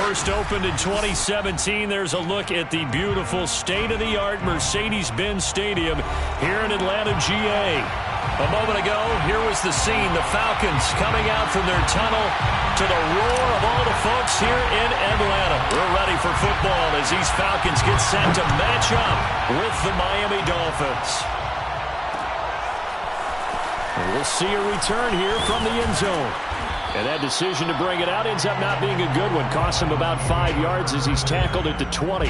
first opened in 2017. There's a look at the beautiful state-of-the-art Mercedes-Benz Stadium here in Atlanta, GA. A moment ago, here was the scene. The Falcons coming out from their tunnel to the roar of all the folks here in Atlanta. We're ready for football as these Falcons get set to match up with the Miami Dolphins. And we'll see a return here from the end zone. And that decision to bring it out ends up not being a good one. Costs him about 5 yards as he's tackled at the 20.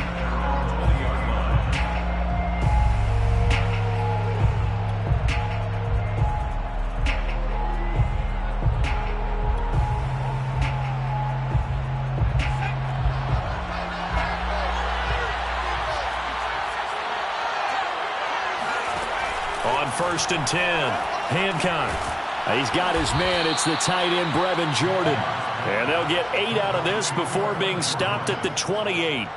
On 1st and 10, Hancock. He's got his man. It's the tight end, Brevin Jordan. And they'll get 8 out of this before being stopped at the 28.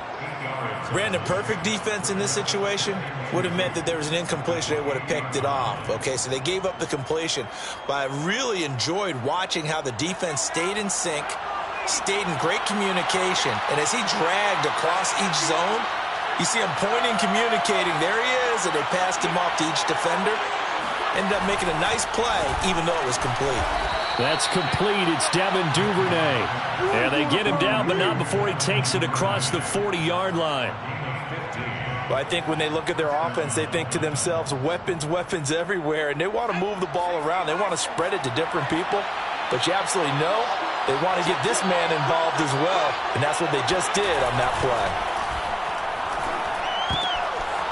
Brandon, perfect defense in this situation would have meant that there was an incompletion. They would have picked it off. Okay, so they gave up the completion. But I really enjoyed watching how the defense stayed in sync, stayed in great communication. And as he dragged across each zone, you see him pointing, communicating. There he is, and they passed him off to each defender. Ended up making a nice play, even though it was complete. That's complete. It's Devin Duvernay. And they get him down, but not before he takes it across the 40-yard line. Well, I think when they look at their offense, they think to themselves, weapons, weapons everywhere, and they want to move the ball around. They want to spread it to different people. But you absolutely know they want to get this man involved as well, and that's what they just did on that play.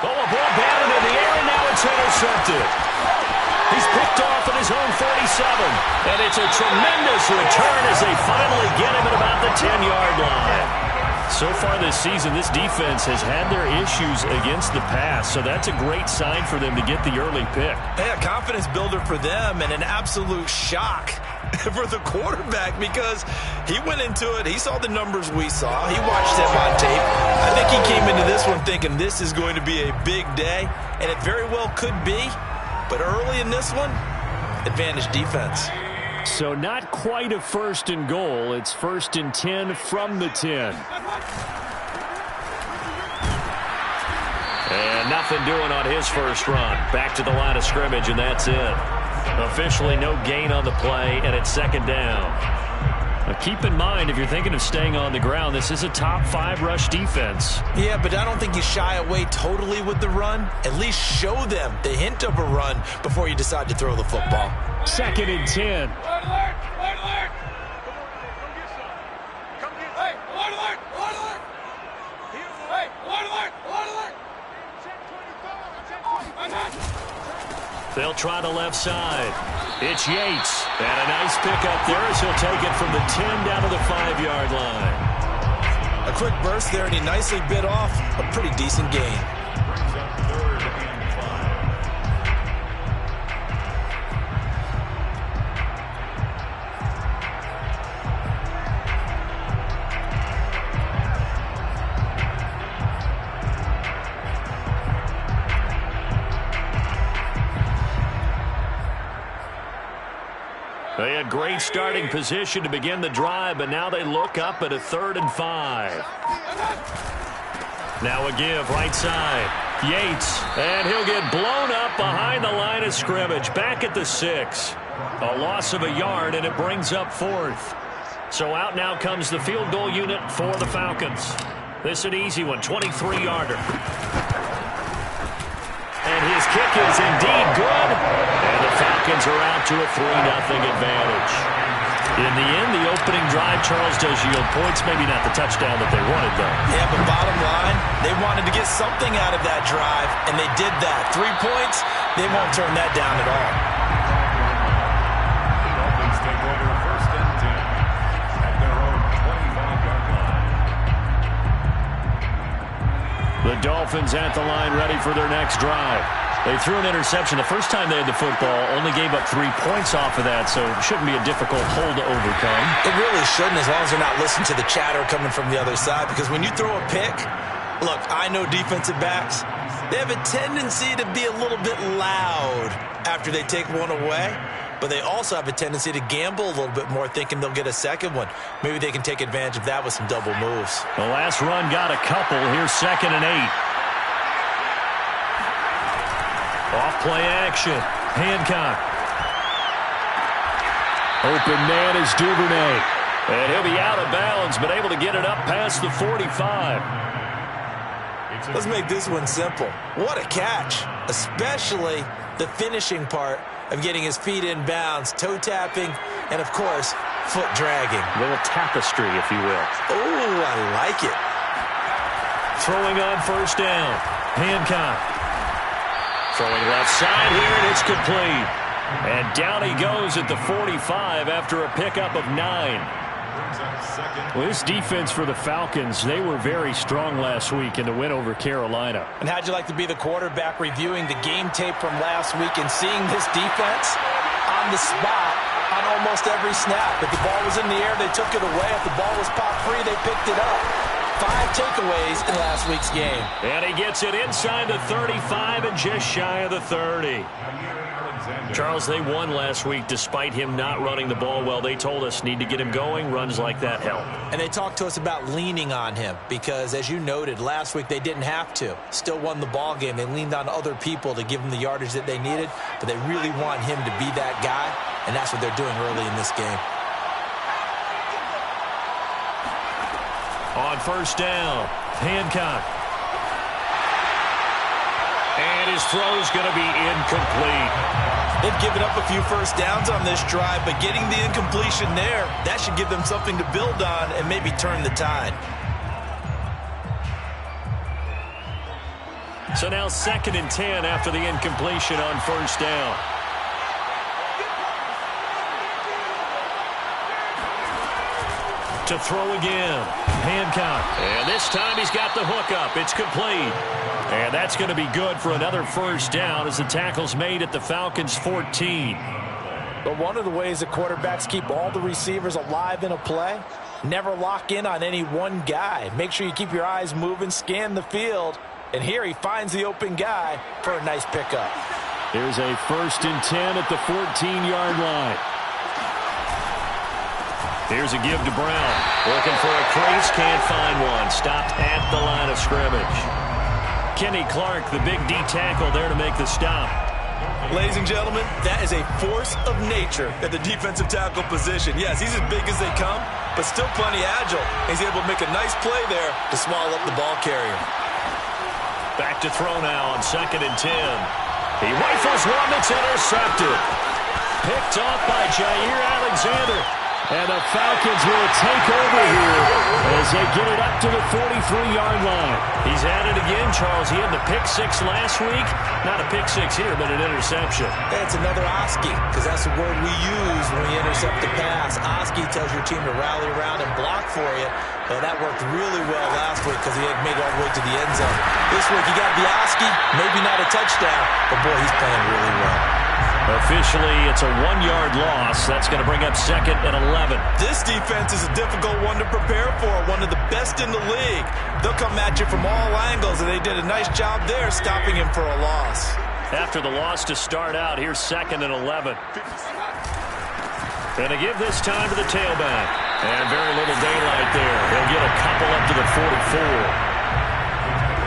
Oh, a ball batted in the air, and now it's intercepted. He's picked off at his own 47. And it's a tremendous return as they finally get him at about the 10-yard line. So far this season, this defense has had their issues against the pass. So that's a great sign for them to get the early pick. Yeah, confidence builder for them and an absolute shock for the quarterback because he went into it. He saw the numbers we saw. He watched them on tape. I think he came into this one thinking this is going to be a big day. And it very well could be. But early in this one, advantage defense. So not quite a 1st and goal. It's 1st and 10 from the 10. And nothing doing on his first run. Back to the line of scrimmage, and that's it. Officially no gain on the play, and it's 2nd down. Now keep in mind, if you're thinking of staying on the ground, this is a top 5 rush defense. Yeah, but I don't think you shy away totally with the run. At least show them the hint of a run before you decide to throw the football. 2nd and 10. They'll try the left side. It's Yates. And a nice pickup there as he'll take it from the 10 down to the 5-yard line. A quick burst there, and he nicely bit off a pretty decent gain. They had great starting position to begin the drive, but now they look up at a 3rd and 5. Now a give right side. Yates, and he'll get blown up behind the line of scrimmage. Back at the 6. A loss of a yard, and it brings up 4th. So out now comes the field goal unit for the Falcons. This is an easy one, 23-yarder. And his kick is indeed good. And the Falcons are out to a 3-0 advantage. In the end, the opening drive, Charles, does yield points. Maybe not the touchdown that they wanted, though. Yeah, but bottom line, they wanted to get something out of that drive, and they did that. 3 points, they won't turn that down at all. Dolphins take over 1st and 10 at their own 25-yard line. The Dolphins at the line, ready for their next drive. They threw an interception the first time they had the football, only gave up 3 points off of that, so it shouldn't be a difficult hole to overcome. It really shouldn't, as long as they're not listening to the chatter coming from the other side, because when you throw a pick, look, I know defensive backs, they have a tendency to be a little bit loud after they take one away. but they also have a tendency to gamble a little bit more, thinking they'll get a second one. Maybe they can take advantage of that with some double moves. The last run got a couple. Here's 2nd and 8. Off play action. Hancock. Open man is Duvernay. And he'll be out of bounds, but able to get it up past the 45. Let's make this one simple. What a catch, especially the finishing part of getting his feet in bounds, toe tapping, and of course, foot dragging. A little tapestry, if you will. Oh, I like it. Throwing on 1st down. Hancock. Throwing left side here, and it's complete. And down he goes at the 45 after a pickup of 9. Well, this defense for the Falcons, they were very strong last week in the win over Carolina. And how'd you like to be the quarterback reviewing the game tape from last week and seeing this defense on the spot on almost every snap? If the ball was in the air, they took it away. If the ball was popped free, they picked it up. 5 takeaways in last week's game. And he gets it inside the 35 and just shy of the 30. Charles, they won last week despite him not running the ball well. They told us need to get him going. Runs like that help. And they talked to us about leaning on him because, as you noted, last week they didn't have to. Still won the ball game. They leaned on other people to give them the yardage that they needed, but they really want him to be that guy, and that's what they're doing early in this game. On 1st down, Hancock. And his throw's going to be incomplete. They've given up a few 1st downs on this drive, but getting the incompletion there, that should give them something to build on and maybe turn the tide. So now 2nd and 10 after the incompletion on 1st down. To throw again, Hancock. And this time he's got the hook up. It's complete. And that's going to be good for another 1st down as the tackle's made at the Falcons' 14. But one of the ways that quarterbacks keep all the receivers alive in a play, never lock in on any one guy. Make sure you keep your eyes moving, scan the field. And here he finds the open guy for a nice pickup. Here's a 1st and 10 at the 14-yard line. Here's a give to Brown. Looking for a crease, can't find one. Stopped at the line of scrimmage. Kenny Clark, the big D tackle there to make the stop. Ladies and gentlemen, that is a force of nature at the defensive tackle position. Yes, he's as big as they come, but still plenty agile. He's able to make a nice play there to swallow up the ball carrier. Back to throw now on 2nd and 10. He rifles one that's intercepted. Picked off by Jair Alexander. And the Falcons will take over here as they get it up to the 43-yard line. He's at it again, Charles. He had the pick 6 last week. Not a pick 6 here, but an interception. It's another Oski, because that's the word we use when we intercept the pass. Oski tells your team to rally around and block for you. Well, that worked really well last week because he had made it all the way to the end zone. This week he got the Oski, maybe not a touchdown, but boy, he's playing really well. Officially, it's a 1-yard loss. That's going to bring up 2nd and 11. This defense is a difficult one to prepare for, one of the best in the league. They'll come at you from all angles, and they did a nice job there stopping him for a loss. After the loss to start out, here's 2nd and 11. And to give this time to the tailback. And very little daylight there. He'll get a couple up to the 44.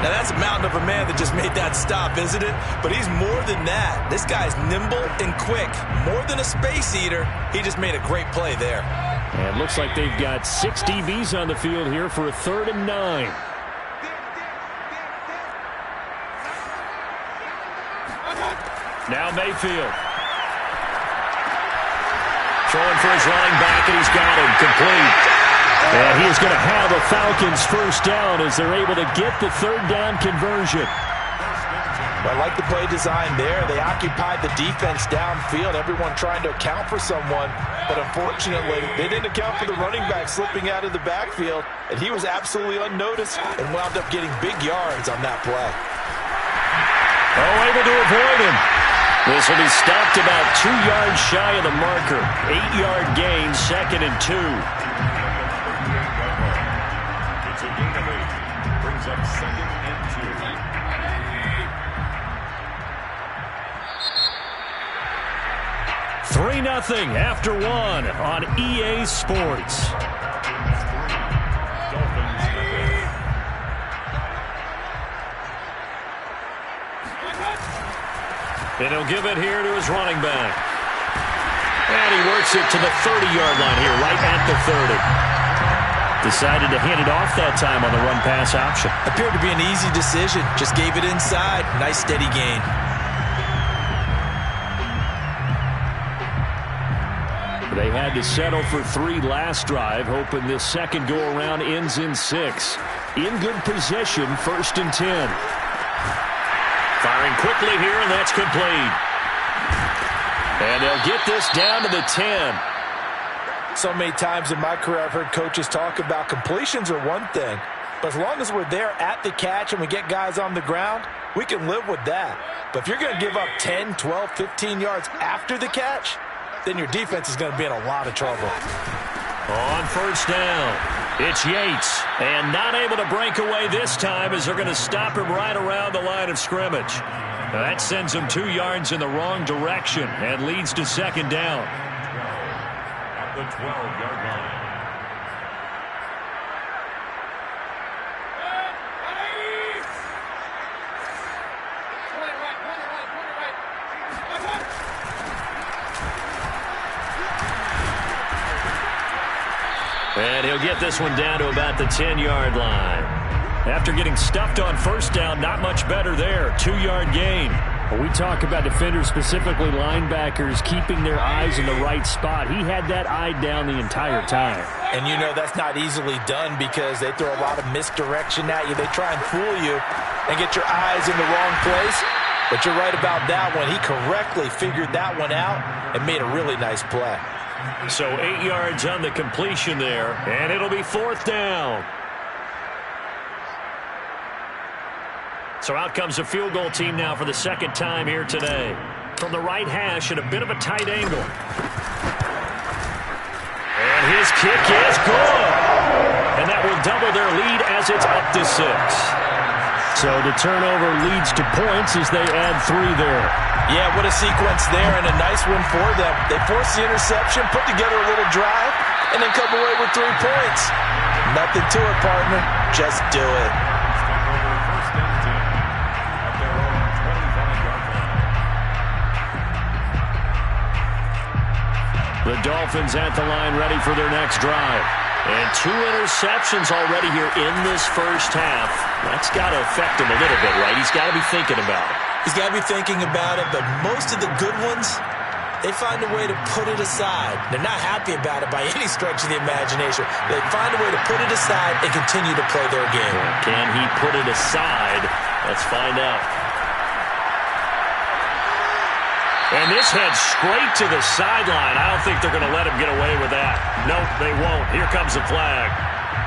Now, that's a mountain of a man that just made that stop, isn't it? But he's more than that. This guy's nimble and quick. More than a space eater, he just made a great play there. And it looks like they've got 6 DBs on the field here for a 3rd and 9. Now Mayfield. Throwing for his running back, and he's got him complete. And he's going to have a Falcons 1st down as they're able to get the 3rd down conversion. I like the play design there. They occupied the defense downfield, everyone trying to account for someone. But unfortunately, they didn't account for the running back slipping out of the backfield. And he was absolutely unnoticed and wound up getting big yards on that play. Oh, able to avoid him. This will be stopped about 2 yards shy of the marker. 8-yard gain, 2nd and 2. It's a gain of 8. Brings up 2nd and 2. 3 3-0 after one on EA Sports. And he'll give it here to his running back. And he works it to the 30-yard line here, right at the 30. Decided to hand it off that time on the run-pass option. Appeared to be an easy decision. Just gave it inside. Nice steady gain. They had to settle for 3 last drive, hoping this second go-around ends in 6. In good position, 1st and 10. Firing quickly here, and that's complete. And they'll get this down to the 10. So many times in my career I've heard coaches talk about completions are one thing, but as long as we're there at the catch and we get guys on the ground, we can live with that. But if you're going to give up 10, 12, 15 yards after the catch, then your defense is going to be in a lot of trouble. On 1st down, it's Yates, and not able to break away this time as they're going to stop him right around the line of scrimmage. Now that sends him 2 yards in the wrong direction and leads to 2nd down. At the 12-yard line. And he'll get this one down to about the 10-yard line. After getting stuffed on 1st down, not much better there. 2-yard gain. When we talk about defenders, specifically linebackers, keeping their eyes in the right spot, he had that eye down the entire time. And you know that's not easily done because they throw a lot of misdirection at you. They try and fool you and get your eyes in the wrong place. But you're right about that one. He correctly figured that one out and made a really nice play. So 8 yards on the completion there, and it'll be 4th down. So out comes the field goal team now for the 2nd time here today. From the right hash at a bit of a tight angle. And his kick is good. And that will double their lead as it's up to 6. So the turnover leads to points as they add 3 there. Yeah, what a sequence there and a nice one for them. They force the interception, put together a little drive, and then come away with 3 points. Nothing to it, partner. Just do it. The Dolphins at the line ready for their next drive. And 2 interceptions already here in this first half. That's got to affect him a little bit, right? He's got to be thinking about it. He's got to be thinking about it, but most of the good ones, they find a way to put it aside. They're not happy about it by any stretch of the imagination. They find a way to put it aside and continue to play their game. Can he put it aside? Let's find out. And this heads straight to the sideline. I don't think they're going to let him get away with that. Nope, they won't. Here comes the flag.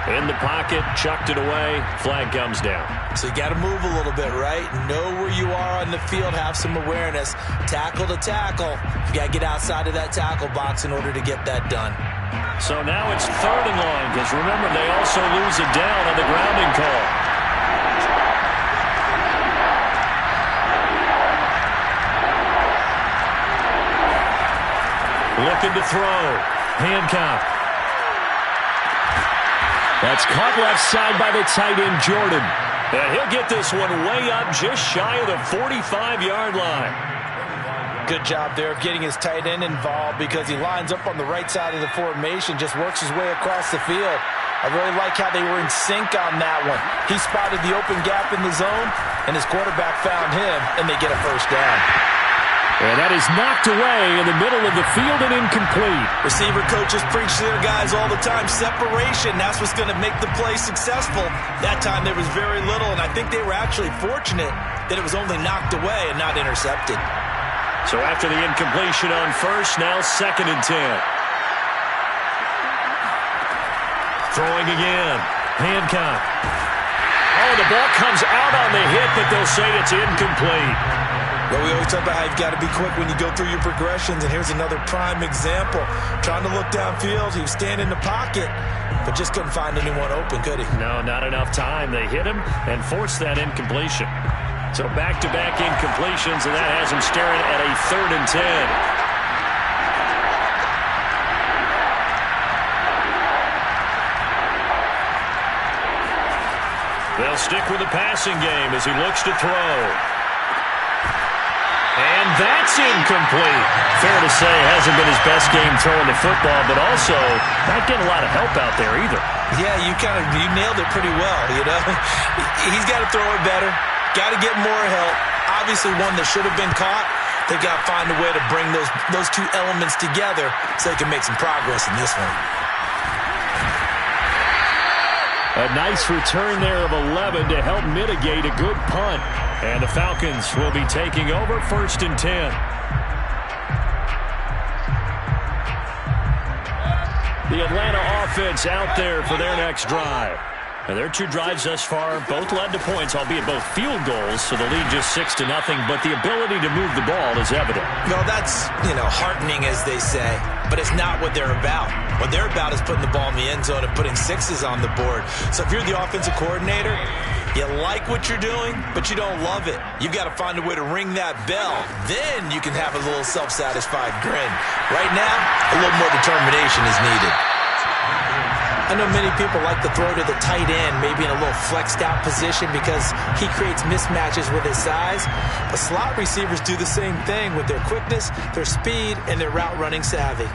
In the pocket, chucked it away. Flag comes down. So you got to move a little bit, right? Know where you are on the field. Have some awareness. Tackle to tackle. You got to get outside of that tackle box in order to get that done. So now it's 3rd and long because remember they also lose it down on the grounding call. Looking to throw. Hancock. That's caught left side by the tight end, Jordan. And he'll get this one way up just shy of the 45-yard line. Good job there of getting his tight end involved because he lines up on the right side of the formation, just works his way across the field. I really like how they were in sync on that one. He spotted the open gap in the zone, and his quarterback found him, and they get a 1st down. And that is knocked away in the middle of the field and incomplete. Receiver coaches preach to their guys all the time. Separation, that's what's going to make the play successful. That time there was very little, and I think they were actually fortunate that it was only knocked away and not intercepted. So after the incompletion on 1st, now 2nd and 10. Throwing again. Hancock. Oh, the ball comes out on the hit, but they'll say it's incomplete. Well, we always talk about how you've got to be quick when you go through your progressions, and here's another prime example. Trying to look downfield, he was standing in the pocket, but just couldn't find anyone open, could he? No, not enough time. They hit him and forced that incompletion. So back-to-back incompletions, and that has him staring at a 3rd and 10. They'll stick with the passing game as he looks to throw. And that's incomplete. Fair to say, hasn't been his best game throwing the football, but also not getting a lot of help out there either. Yeah, you nailed it pretty well, you know. He's got to throw it better. Got to get more help. Obviously one that should have been caught. They've got to find a way to bring those two elements together so they can make some progress in this one. A nice return there of 11 to help mitigate a good punt. And the Falcons will be taking over 1st and 10. The Atlanta offense out there for their next drive. And their 2 drives thus far both led to points, albeit both field goals, so the lead just 6-0, but the ability to move the ball is evident. No, that's, heartening, as they say, but it's not what they're about. What they're about is putting the ball in the end zone and putting 6s on the board. So if you're the offensive coordinator, you like what you're doing, but you don't love it. You've got to find a way to ring that bell. Then you can have a little self-satisfied grin. Right now, a little more determination is needed. I know many people like to throw to the tight end, maybe in a little flexed out position because he creates mismatches with his size. But slot receivers do the same thing with their quickness, their speed, and their route running savvy.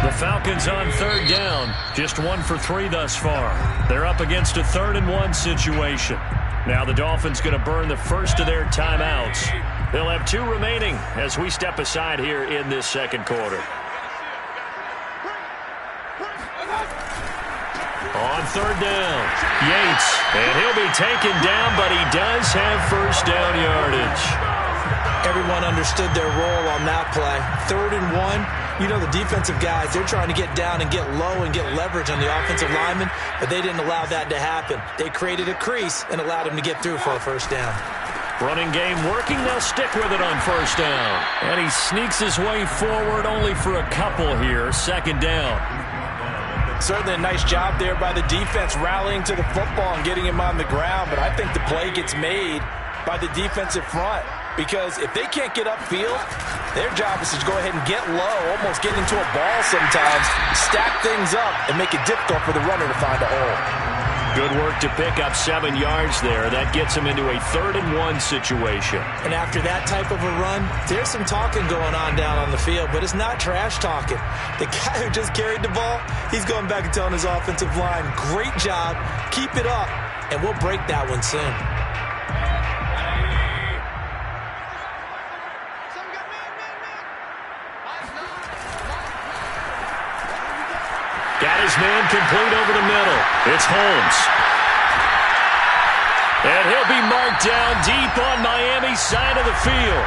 The Falcons on 3rd down, just 1 for 3 thus far. They're up against a 3rd and 1 situation. Now the Dolphins going to burn the first of their timeouts. They'll have 2 remaining as we step aside here in this 2nd quarter. On 3rd down, Yates, and he'll be taken down, but he does have 1st down yardage. Everyone understood their role on that play. 3rd and 1, the defensive guys, they're trying to get down and get low and get leverage on the offensive lineman, but they didn't allow that to happen. They created a crease and allowed him to get through for a 1st down. Running game working, they'll stick with it on 1st down. And he sneaks his way forward only for a couple here, 2nd down. Certainly a nice job there by the defense rallying to the football and getting him on the ground, but I think the play gets made by the defensive front because if they can't get upfield, their job is to go ahead and get low, almost get into a ball sometimes, stack things up, and make it difficult for the runner to find a hole. Good work to pick up 7 yards there. That gets him into a 3rd and 1 situation. And after that type of a run, there's some talking going on down on the field, but it's not trash talking. The guy who just carried the ball, he's going back and telling his offensive line, great job, keep it up, and we'll break that one soon. Got his man complete over the middle. It's Holmes. And he'll be marked down deep on Miami's side of the field.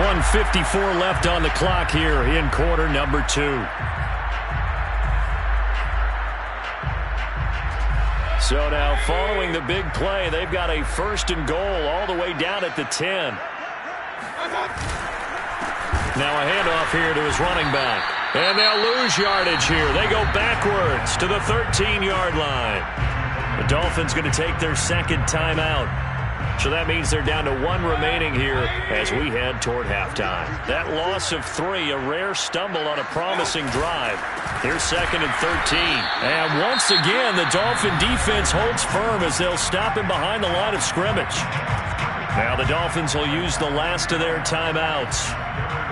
1:54 left on the clock here in quarter number 2. So now following the big play, they've got a 1st and goal all the way down at the 10. Now a handoff here to his running back. And they'll lose yardage here. They go backwards to the 13-yard line. The Dolphins going to take their 2nd timeout. So that means they're down to 1 remaining here as we head toward halftime. That loss of 3, a rare stumble on a promising drive. Here's 2nd and 13. And once again, the Dolphin defense holds firm as they'll stop him behind the line of scrimmage. Now the Dolphins will use the last of their timeouts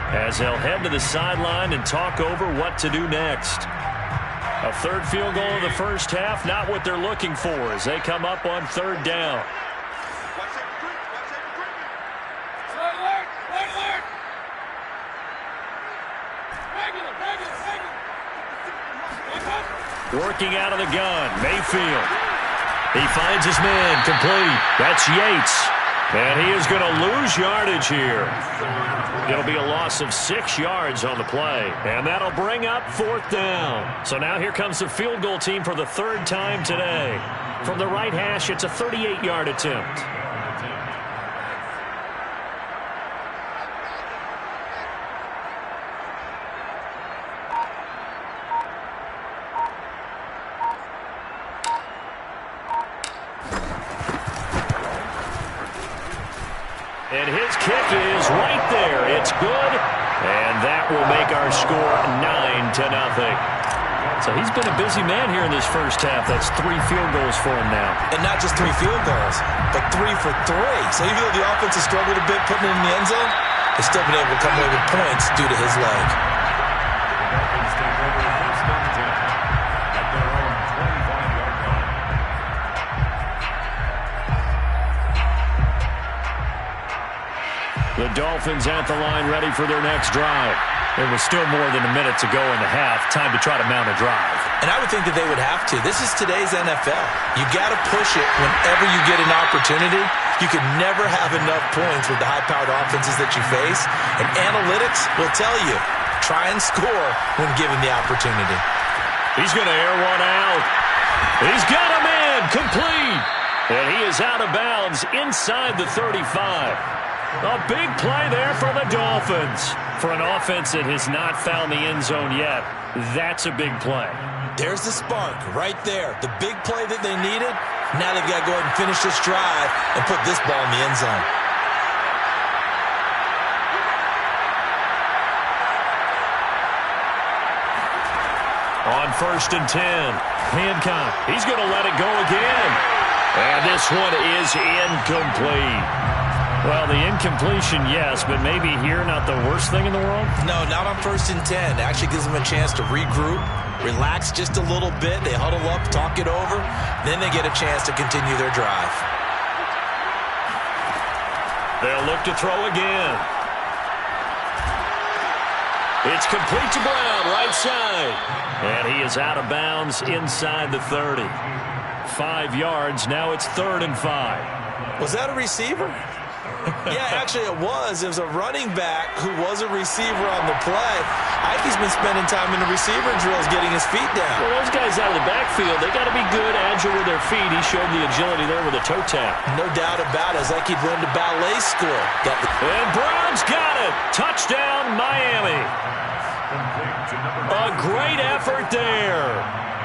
as they'll head to the sideline and talk over what to do next. A 3rd field goal of the 1st half, not what they're looking for as they come up on 3rd down. Working out of the gun, Mayfield. He finds his man complete. That's Yates. And he is going to lose yardage here. It'll be a loss of 6 yards on the play. And that'll bring up 4th down. So now here comes the field goal team for the 3rd time today. From the right hash, it's a 38-yard attempt. And his kick is right there. It's good. And that will make our score 9-0. So he's been a busy man here in this first half. That's 3 field goals for him now. And not just 3 field goals, but 3 for 3. So even though the offense has struggled a bit putting it in the end zone, they've still been able to come away with points due to his leg. Dolphins take over first and 10 at their own 25-yard line. The Dolphins at the line, ready for their next drive. There was still more than a minute to go in the half. Time to try to mount a drive. And I would think that they would have to. This is today's NFL. You got to push it whenever you get an opportunity. You can never have enough points with the high-powered offenses that you face. And analytics will tell you, try and score when given the opportunity. He's going to air one out. He's got a man complete. And he is out of bounds inside the 35. A big play there for the Dolphins. For an offense that has not found the end zone yet, that's a big play. There's the spark right there. The big play that they needed. Now they've got to go ahead and finish this drive and put this ball in the end zone. On 1st and 10, Hancock. He's going to let it go again. And this one is incomplete. Well, the incompletion, yes, but maybe here not the worst thing in the world? No, not on 1st and 10. It actually gives them a chance to regroup, relax just a little bit. They huddle up, talk it over. Then they get a chance to continue their drive. They'll look to throw again. It's complete to Brown, right side. And he is out of bounds inside the 30. 5 yards, now it's 3rd and 5. Was that a receiver? Yeah, actually it was. It was a running back who was a receiver on the play. Ike's been spending time in the receiver drills getting his feet down. Well, those guys out of the backfield, they got to be good, agile with their feet. He showed the agility there with a toe tap. No doubt about it. It's like he'd run to ballet school. And Brown's got it. Touchdown, Miami. A great effort there.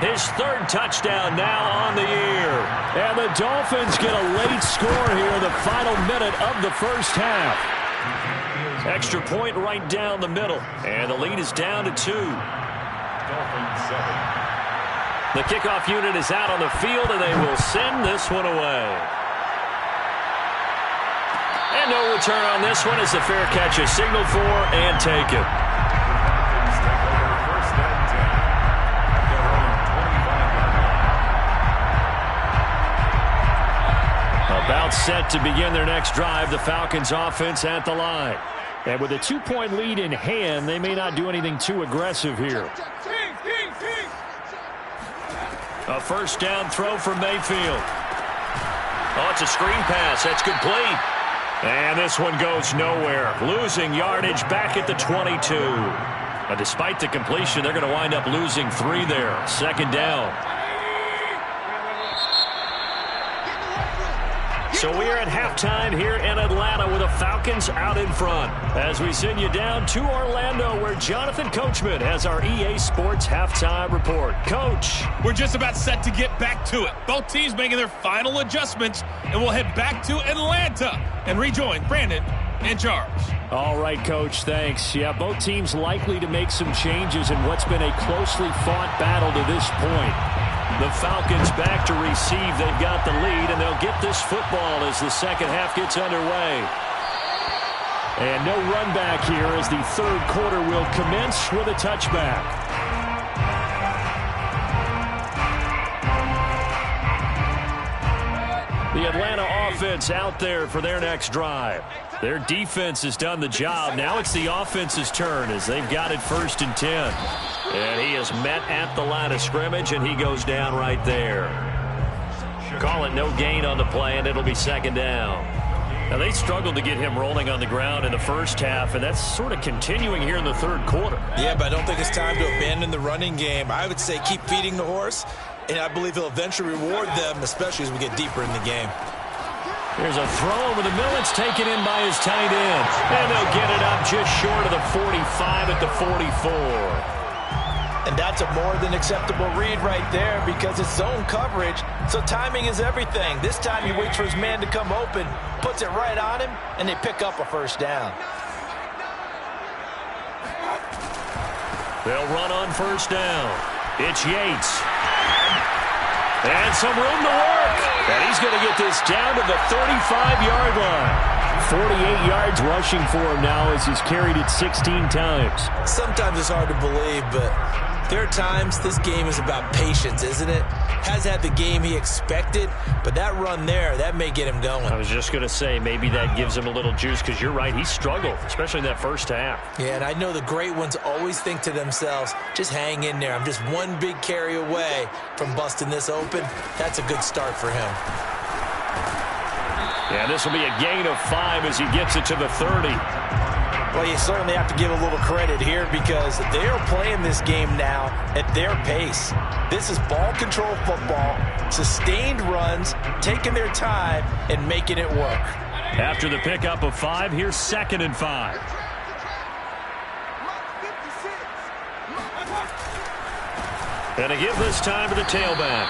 His 3rd touchdown now on the year. And the Dolphins get a late score here in the final minute of the first half. Extra point right down the middle. And the lead is down to 2. Dolphins 7. The kickoff unit is out on the field, and they will send this one away. And no return on this one as the fair catch is signaled for and taken. About set to begin their next drive, the Falcons offense at the line. And with a 2-point lead in hand, they may not do anything too aggressive here. A first down throw from Mayfield. Oh, it's a screen pass. That's complete. And this one goes nowhere. Losing yardage back at the 22. Now, despite the completion, they're going to wind up losing 3 there. 2nd down. So we are at halftime here in Atlanta with the Falcons out in front. As we send you down to Orlando where Jonathan Coachman has our EA Sports halftime report. Coach. We're just about set to get back to it. Both teams making their final adjustments, and we'll head back to Atlanta and rejoin Brandon and Charles. All right, Coach, thanks. Yeah, both teams likely to make some changes in what's been a closely fought battle to this point. The Falcons back to receive. They've got the lead, and they'll get this football as the second half gets underway. And no run back here as the 3rd quarter will commence with a touchback. The Atlanta offense out there for their next drive. Their defense has done the job. Now it's the offense's turn as they've got it 1st and 10. And he is met at the line of scrimmage, and he goes down right there. Call it no gain on the play, and it'll be 2nd down. Now, they struggled to get him rolling on the ground in the first half, and that's sort of continuing here in the 3rd quarter. Yeah, but I don't think it's time to abandon the running game. I would say keep feeding the horse, and I believe he'll eventually reward them, especially as we get deeper in the game. There's a throw over the middle. It's taken in by his tight end. And they'll get it up just short of the 45 at the 44. And that's a more than acceptable read right there because it's zone coverage, so timing is everything. This time he waits for his man to come open, puts it right on him, and they pick up a first down. They'll run on first down. It's Yates. And some room to work. And he's going to get this down to the 35-yard line. 48 yards rushing for him now as he's carried it 16 times. Sometimes it's hard to believe, but there are times this game is about patience, isn't it? Has had the game he expected, but that run there, that may get him going. I was just going to say, maybe that gives him a little juice because you're right, he struggled, especially in that first half. Yeah, and I know the great ones always think to themselves, just hang in there. I'm just one big carry away from busting this open. That's a good start for him. Yeah, this will be a gain of 5 as he gets it to the 30. Well, you certainly have to give a little credit here because they are playing this game now at their pace. This is ball control football, sustained runs, taking their time, and making it work. After the pickup of 5, here's 2nd and 5. And a give this time to the tailback.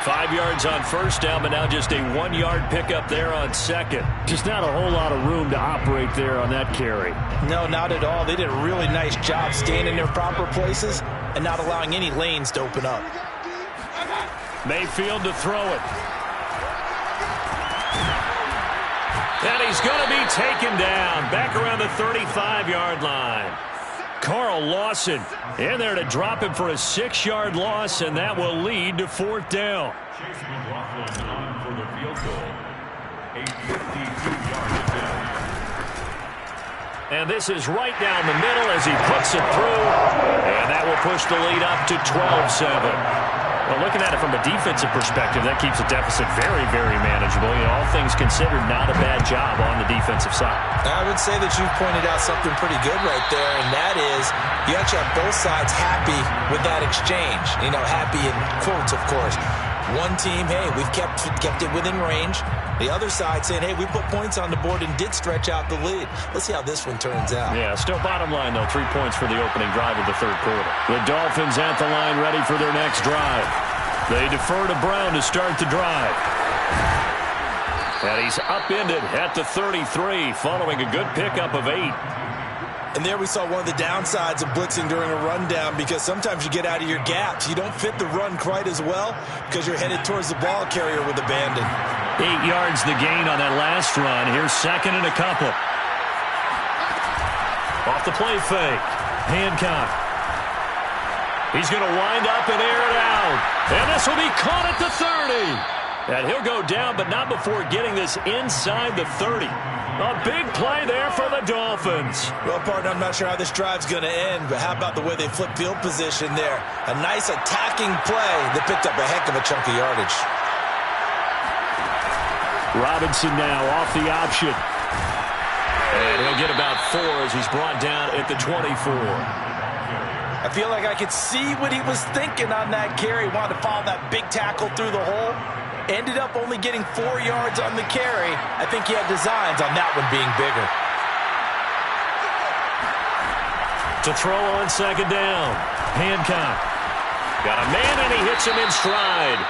5 yards on first down, but now just a 1-yard pickup there on second. Just not a whole lot of room to operate there on that carry. No, not at all. They did a really nice job staying in their proper places and not allowing any lanes to open up. Mayfield to throw it. And he's going to be taken down back around the 35-yard line. Carl Lawson in there to drop him for a 6-yard loss, and that will lead to 4th down. Chase McLaughlin on for the field goal. A 52-yard attempt. And this is right down the middle as he puts it through, and that will push the lead up to 12-7. Well, looking at it from a defensive perspective, that keeps the deficit very, very manageable. You know, all things considered, not a bad job on the defensive side. I would say that you've pointed out something pretty good right there, and that is you actually have both sides happy with that exchange. You know, happy in quotes, of course. One team, hey, we've kept it within range. The other side saying, hey, we put points on the board and did stretch out the lead. Let's see how this one turns out. Yeah, still bottom line, though. 3 points for the opening drive of the third quarter. The Dolphins at the line ready for their next drive. They defer to Brown to start the drive. And he's upended at the 33 following a good pickup of 8. And there we saw one of the downsides of blitzing during a rundown because sometimes you get out of your gaps. You don't fit the run quite as well because you're headed towards the ball carrier with abandon. 8 yards the gain on that last run. Here's 2nd and a couple. Off the play fake. Hancock. He's going to wind up and air it out. And this will be caught at the 30. And he'll go down, but not before getting this inside the 30. A big play there for the Dolphins. Well, partner, I'm not sure how this drive's going to end, but how about the way they flip field position there? A nice attacking play that picked up a heck of a chunk of yardage. Robinson now off the option. And he'll get about 4 as he's brought down at the 24. I feel like I could see what he was thinking on that carry. Wanted to follow that big tackle through the hole. Ended up only getting 4 yards on the carry. I think he had designs on that one being bigger. To throw on 2nd down. Hancock. Got a man and he hits him in stride.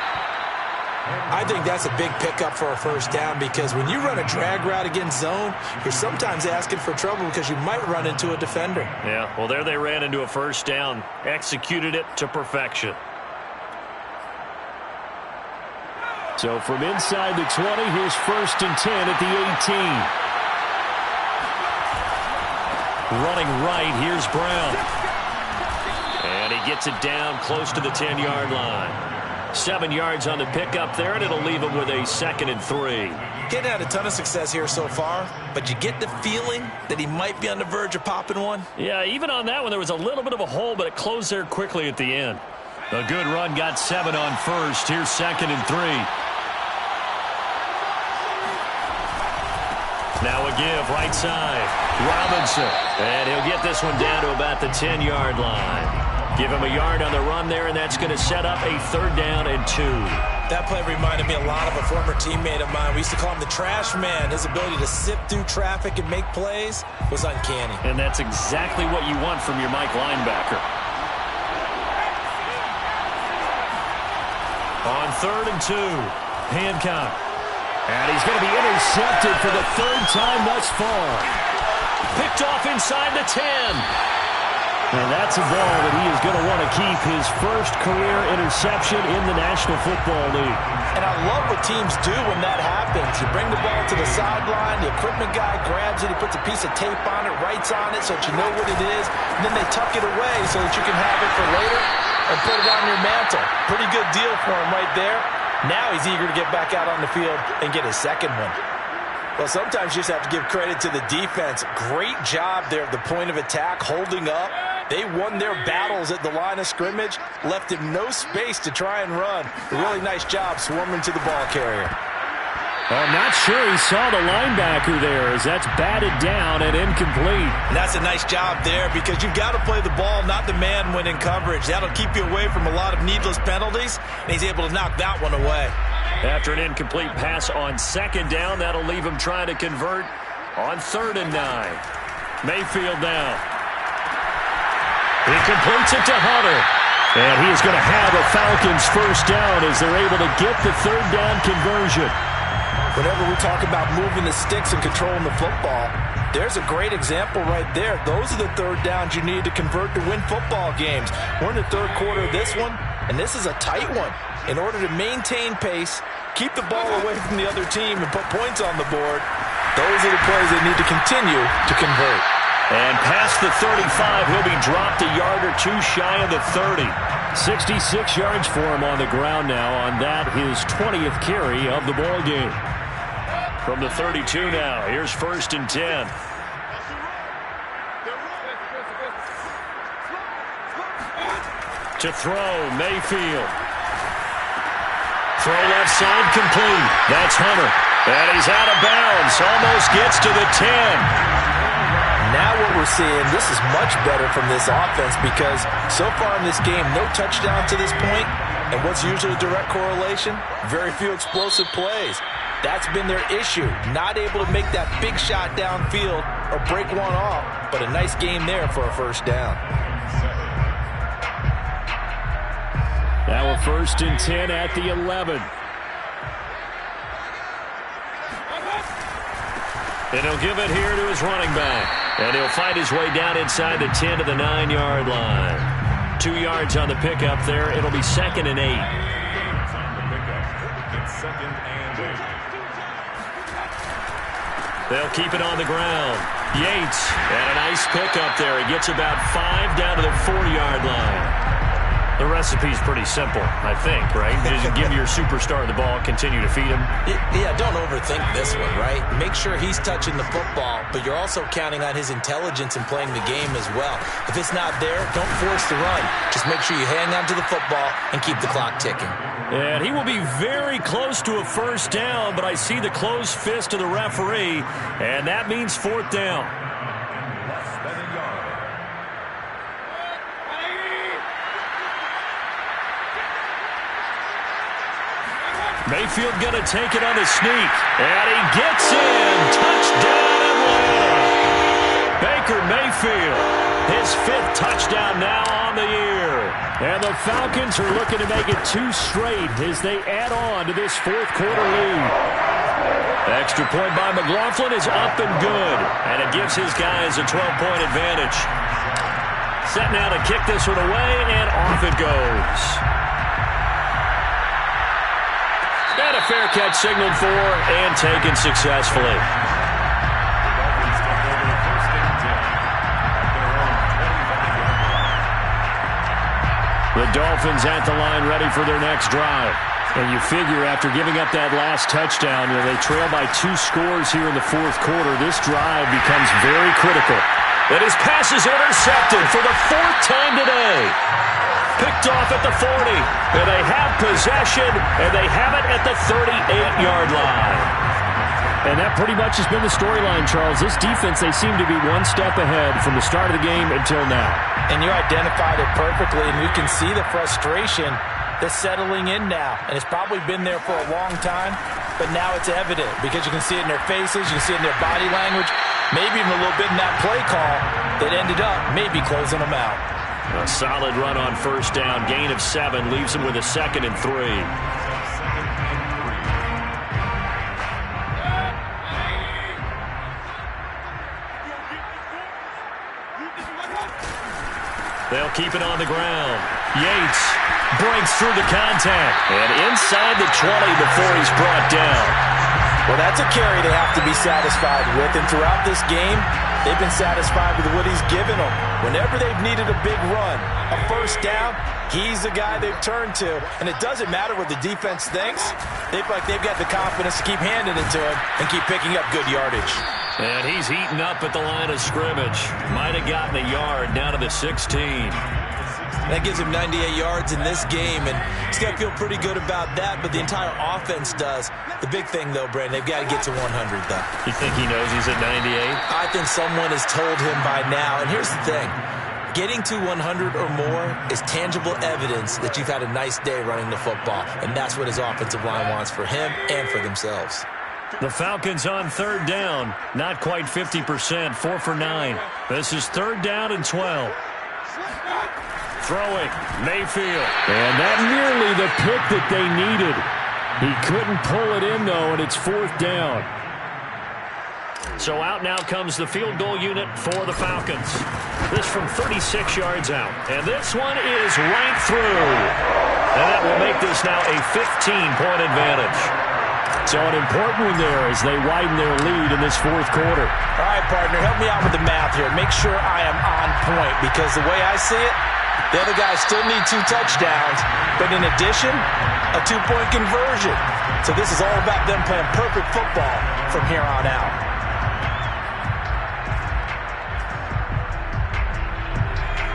I think that's a big pickup for a first down because when you run a drag route against zone, you're sometimes asking for trouble because you might run into a defender. Yeah, well, there they ran into a first down. Executed it to perfection. So from inside the 20, here's 1st and 10 at the 18. Running right, here's Brown. And he gets it down close to the 10-yard line. 7 yards on the pickup there, and it'll leave him with a 2nd and 3. Getting had a ton of success here so far, but you get the feeling that he might be on the verge of popping one. Yeah, even on that one, there was a little bit of a hole, but it closed there quickly at the end. A good run, got 7 on first. Here's 2nd and 3. Now a give, right side. Robinson. And he'll get this one down to about the 10-yard line. Give him a yard on the run there, and that's going to set up a 3rd down and 2. That play reminded me a lot of a former teammate of mine. We used to call him the trash man. His ability to sift through traffic and make plays was uncanny. And that's exactly what you want from your Mike linebacker. On 3rd and 2, Hancock. And he's going to be intercepted for the 3rd time thus far. Picked off inside the 10. And that's a ball that he is going to want to keep, his first career interception in the National Football League. And I love what teams do when that happens. You bring the ball to the sideline, the equipment guy grabs it, he puts a piece of tape on it, writes on it so that you know what it is, and then they tuck it away so that you can have it for later and put it on your mantle. Pretty good deal for him right there. Now he's eager to get back out on the field and get his second one. Well, sometimes you just have to give credit to the defense. Great job there at the point of attack, holding up. They won their battles at the line of scrimmage, left him no space to try and run. A really nice job swarming to the ball carrier. I'm not sure he saw the linebacker there as that's batted down and incomplete. And that's a nice job there because you've got to play the ball, not the man when in coverage. That'll keep you away from a lot of needless penalties, and he's able to knock that one away. After an incomplete pass on second down, that'll leave him trying to convert on 3rd and 9. Mayfield now. He completes it to Hunter. And he is going to have a Falcons first down as they're able to get the 3rd down conversion. Whenever we talk about moving the sticks and controlling the football, there's a great example right there. Those are the 3rd downs you need to convert to win football games. We're in the 3rd quarter of this one, and this is a tight one. In order to maintain pace, keep the ball away from the other team, and put points on the board, those are the plays they need to continue to convert. And past the 35, he'll be dropped a yard or two shy of the 30. 66 yards for him on the ground now on that, his 20th carry of the ball game. From the 32 now, here's 1st and 10. To throw, Mayfield. Throw left side complete. That's Hunter. And he's out of bounds. Almost gets to the 10. Now what we're seeing, this is much better from this offense because so far in this game, no touchdown to this point. And what's usually a direct correlation? Very few explosive plays. That's been their issue. Not able to make that big shot downfield or break one off. But a nice game there for a first down. Now a 1st and 10 at the 11. And he'll give it here to his running back. And he'll fight his way down inside the 10 to the 9-yard line. 2 yards on the pickup there. It'll be 2nd and 8. It's 2nd and 8. They'll keep it on the ground. Yates, and a nice pickup there. He gets about 5 down to the 4-yard line. The recipe's pretty simple, I think, right? Just give your superstar the ball, continue to feed him. Yeah, don't overthink this one, right? Make sure he's touching the football, but you're also counting on his intelligence in playing the game as well. If it's not there, don't force the run. Just make sure you hang on to the football and keep the clock ticking. And he will be very close to a first down, but I see the closed fist of the referee, and that means 4th down. Less than a yard. Mayfield going to take it on the sneak. And he gets in. Touchdown Atlanta. Baker Mayfield, his 5th touchdown now on the year. And the Falcons are looking to make it 2 straight as they add on to this 4th quarter lead. Extra point by McLaughlin is up and good. And it gives his guys a 12-point advantage. Set now to kick this one away, and off it goes. And a fair catch signaled for and taken successfully. The Dolphins at the line ready for their next drive. And you figure after giving up that last touchdown, they trail by 2 scores here in the 4th quarter. This drive becomes very critical. And his pass is intercepted for the 4th time today. Picked off at the 40, and they have possession, and they have it at the 38-yard line. And that pretty much has been the storyline, Charles. This defense, they seem to be one step ahead from the start of the game until now. And you identified it perfectly, and we can see the frustration that's settling in now. And it's probably been there for a long time, but now it's evident because you can see it in their faces, you can see it in their body language, maybe even a little bit in that play call that ended up maybe closing them out. A solid run on first down. Gain of 7 leaves him with a 2nd and 3. They'll keep it on the ground. Yates breaks through the contact. And inside the 20 before he's brought down. Well, that's a carry they have to be satisfied with. And throughout this game, they've been satisfied with what he's given them. Whenever they've needed a big run, a first down, he's the guy they've turned to. And it doesn't matter what the defense thinks. They feel like they've got the confidence to keep handing it to him and keep picking up good yardage. And he's heating up at the line of scrimmage. Might have gotten a yard down to the 16. That gives him 98 yards in this game, and he's got to feel pretty good about that, but the entire offense does. The big thing, though, Brandon, they've got to get to 100, though. You think he knows he's at 98? I think someone has told him by now, and here's the thing. Getting to 100 or more is tangible evidence that you've had a nice day running the football, and that's what his offensive line wants for him and for themselves. The Falcons on third down. Not quite 50%, 4 for 9. This is third down and 12. Throwing, Mayfield. And that nearly the pick that they needed. He couldn't pull it in, though, and it's fourth down. So out now comes the field goal unit for the Falcons. This from 36 yards out. And this one is right through. And that will make this now a 15-point advantage. So an important one there as they widen their lead in this fourth quarter. All right, partner, help me out with the math here. Make sure I am on point, because the way I see it, the other guys still need 2 touchdowns, but in addition, a 2-point conversion. So this is all about them playing perfect football from here on out.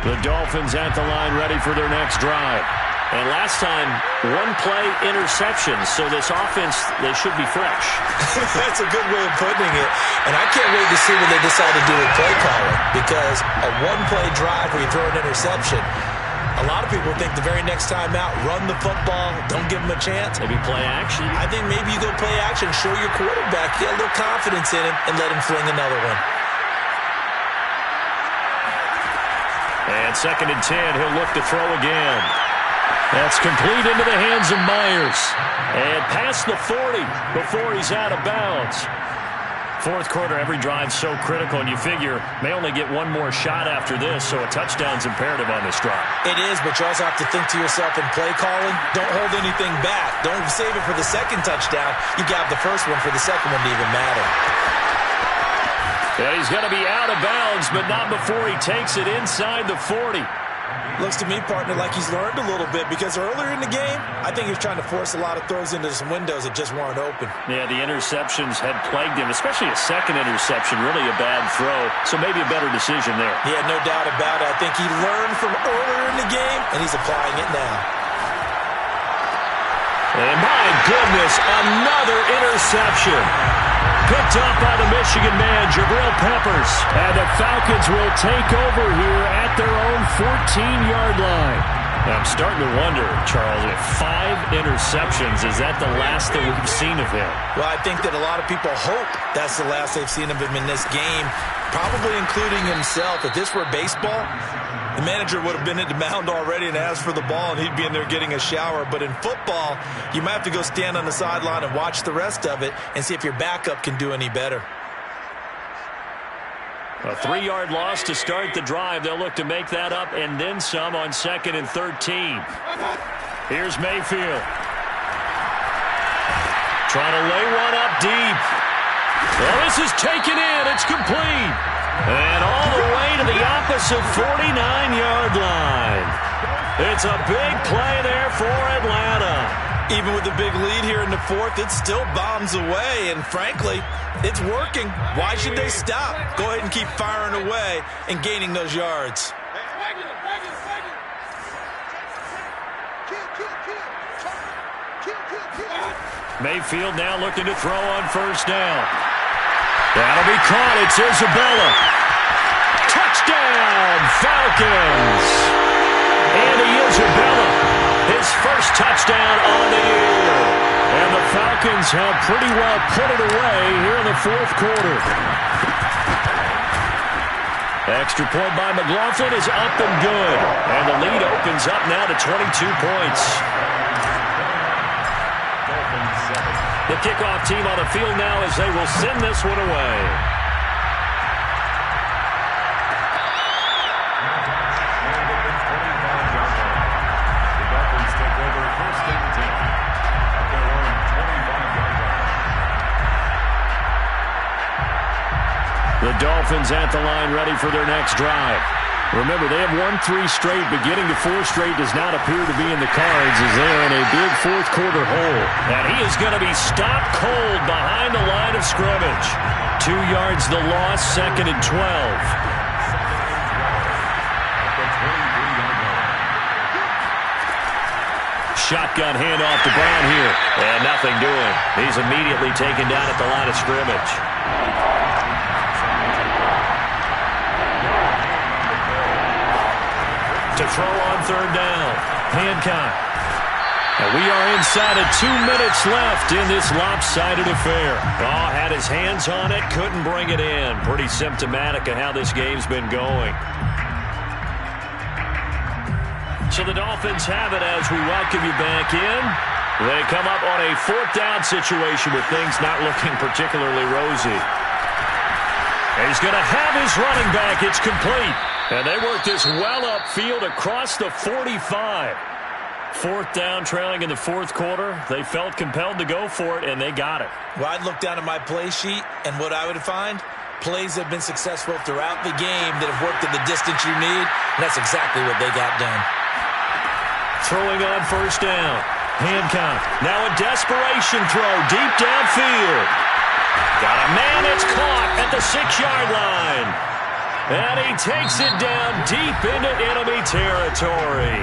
The Dolphins at the line ready for their next drive. And last time, 1-play interception, so this offense, they should be fresh. That's a good way of putting it. And I can't wait to see what they decide to do with play calling, because a 1-play drive where you throw an interception, a lot of people think the very next time out, run the football, don't give them a chance. Maybe play action? I think maybe you go play action, show your quarterback, get a little confidence in him, and let him fling another one. And second and 10, he'll look to throw again. That's complete into the hands of Myers. And past the 40 before he's out of bounds. Fourth quarter, every drive so critical, and you figure may only get one more shot after this, so a touchdown's imperative on this drive. It is, but you also have to think to yourself in play calling, don't hold anything back. Don't save it for the second touchdown. You got the first one for the second one to even matter. Yeah, he's going to be out of bounds, but not before he takes it inside the 40. Looks to me, partner, like he's learned a little bit, because earlier in the game, I think he was trying to force a lot of throws into some windows that just weren't open. Yeah, the interceptions had plagued him, especially a second interception, really a bad throw. So maybe a better decision there. Yeah, no doubt about it. I think he learned from earlier in the game, and he's applying it now. And my goodness, another interception. Picked up by the Michigan man, Jabril Peppers. And the Falcons will take over here at their own 14-yard line. Now, I'm starting to wonder, Charles, if 5 interceptions, is that the last that we've seen of him? Well, I think that a lot of people hope that's the last they've seen of him in this game, probably including himself. If this were baseball, the manager would have been at the mound already and asked for the ball, and he'd be in there getting a shower. But in football, you might have to go stand on the sideline and watch the rest of it and see if your backup can do any better. A 3-yard loss to start the drive. They'll look to make that up and then some on 2nd and 13. Here's Mayfield. Trying to lay one up deep. Well, this is taken in. It's complete. And all the way to the opposite 49-yard line. It's a big play there for Atlanta. Even with the big lead here in the fourth, it still bombs away. And frankly, it's working. Why should they stop? Go ahead and keep firing away and gaining those yards. Mayfield now looking to throw on first down. That'll be caught. It's Isabella. Touchdown, Falcons. Andy Isabella, his first touchdown on the year. And the Falcons have pretty well put it away here in the fourth quarter. Extra point by McLaughlin is up and good. And the lead opens up now to 22 points. The kickoff team on the field now as they will send this one away. The Dolphins at the line ready for their next drive. Remember, they have won 3 straight, but getting to 4 straight does not appear to be in the cards as they're in a big fourth-quarter hole. And he is going to be stopped cold behind the line of scrimmage. 2 yards the loss, 2nd and 12. Shotgun handoff to Brown here. And nothing doing. He's immediately taken down at the line of scrimmage. To throw on 3rd down. Hancock. And we are inside of 2 minutes left in this lopsided affair. Oh, had his hands on it, couldn't bring it in. Pretty symptomatic of how this game's been going. So the Dolphins have it as we welcome you back in. They come up on a 4th down situation with things not looking particularly rosy. And he's going to have his running back. It's complete. And they work this well upfield across the 45. 4th down, trailing in the 4th quarter. They felt compelled to go for it, and they got it. Well, I'd look down at my play sheet, and what I would find, plays have been successful throughout the game that have worked at the distance you need, and that's exactly what they got done. Throwing on 1st down. Hancock. Now a desperation throw deep downfield. Got a man that's caught at the 6-yard line. And he takes it down deep into enemy territory.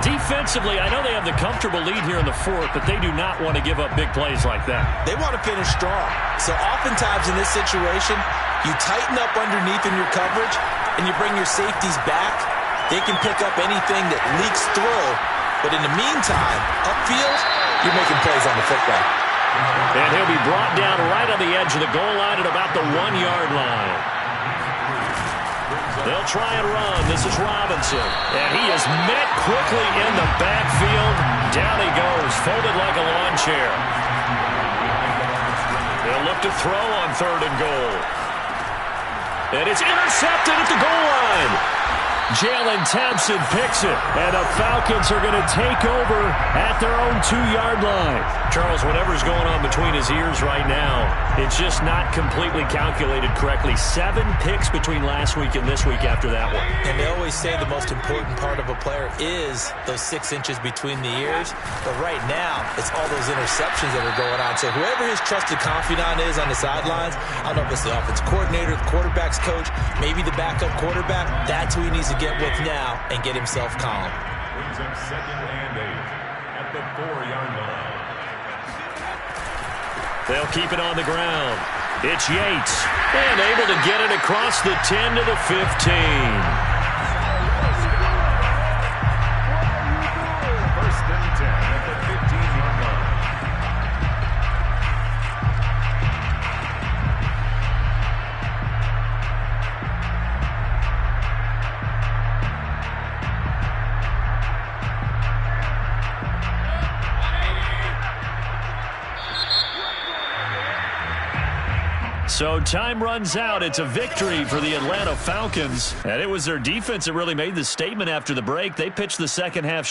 Defensively, I know they have the comfortable lead here in the 4th, but they do not want to give up big plays like that. They want to finish strong. So oftentimes in this situation, you tighten up underneath in your coverage, and you bring your safeties back. They can pick up anything that leaks through. But in the meantime, upfield, you're making plays on the football. And he'll be brought down right on the edge of the goal line at about the 1-yard line. They'll try and run. This is Robinson. And he is met quickly in the backfield. Down he goes, folded like a lawn chair. They'll look to throw on 3rd and goal. And it's intercepted at the goal line. Jalen Thompson picks it, and the Falcons are going to take over at their own 2-yard line. Charles, whatever's going on between his ears right now, it's just not completely calculated correctly. 7 picks between last week and this week after that one. And they always say the most important part of a player is those 6 inches between the ears. But right now, it's all those interceptions that are going on. So whoever his trusted confidant is on the sidelines, I don't know if it's the offense coordinator, the quarterback's coach, maybe the backup quarterback, that's who he needs to get with now and get himself calm. Brings up 2nd and 8 at the 4-yard line. They'll keep it on the ground. It's Yates, and able to get it across the 10 to the 15. 1st and 10 at the 15-yard line. So time runs out. It's a victory for the Atlanta Falcons. And it was their defense that really made the statement after the break. They pitched the second half